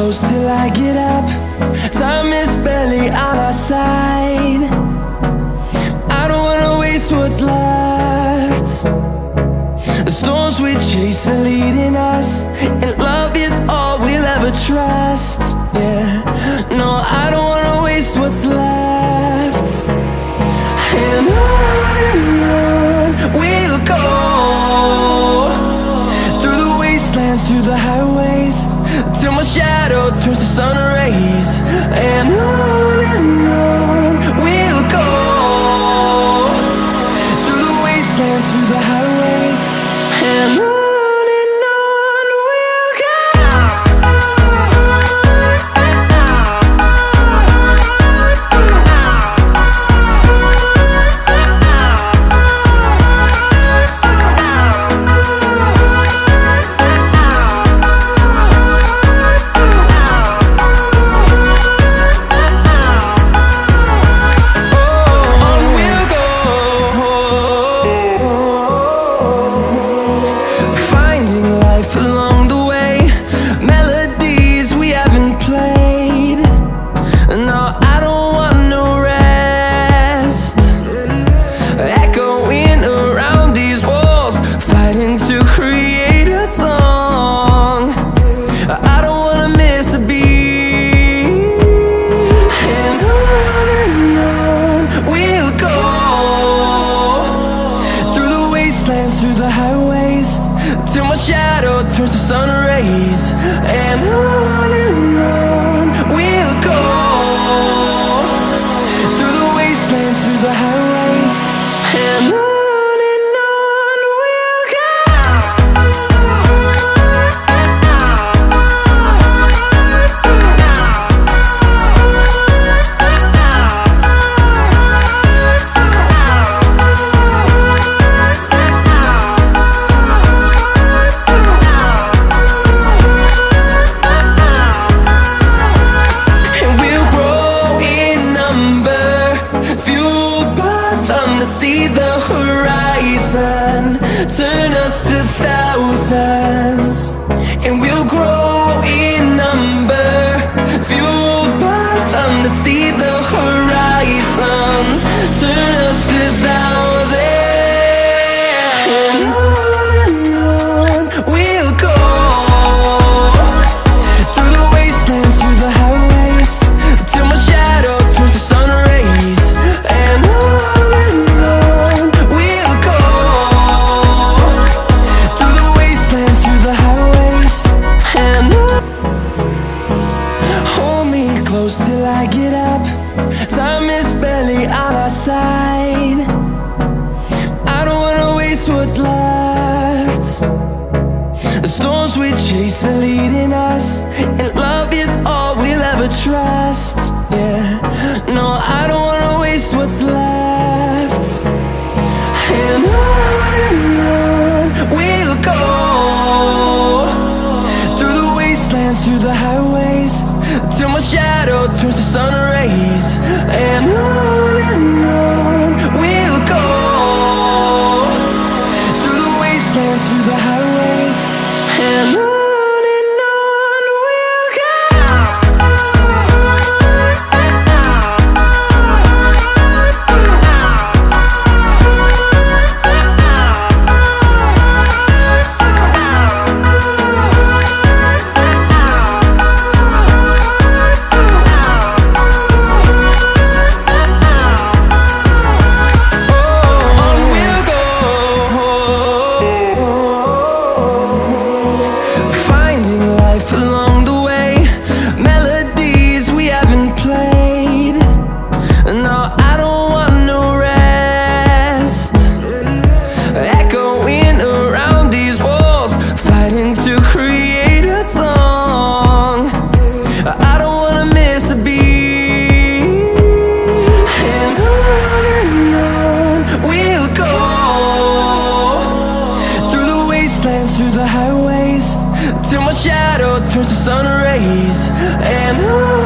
close till I get up. Time is barely on our side. I don't wanna waste what's left. The storms we chase are leading us, and love is all we'll ever trust. Yeah, no, I don't wanna waste what's left. And on we'll go, through the wastelands, through the highways, till my shadow turns to sun rays. And on we'll go, through the wastelands, through the highways, and on. Through the highways, till my shadow turns to sun rays. And on we'll go, through the wastelands, through the highways, and on. See the horizon turn us to thousands, and we'll grow in number, fueled by them. To see the horizon turn us to thousands, and on we'll go, through the wastelands, through the highways, till my shadow turns to sun rays. And close till I get up. Time is barely on our side. I don't wanna waste what's left. The storms we chase are leading us, and love is all we'll ever trust. Yeah, no, I don't wanna waste what's left. And on we'll go, through the wastelands, through the highways, till my shadow turns to sun rays. And on we'll go, through the wastelands, through the highways, and on. Through the highways, till my shadow turns to sun rays. And on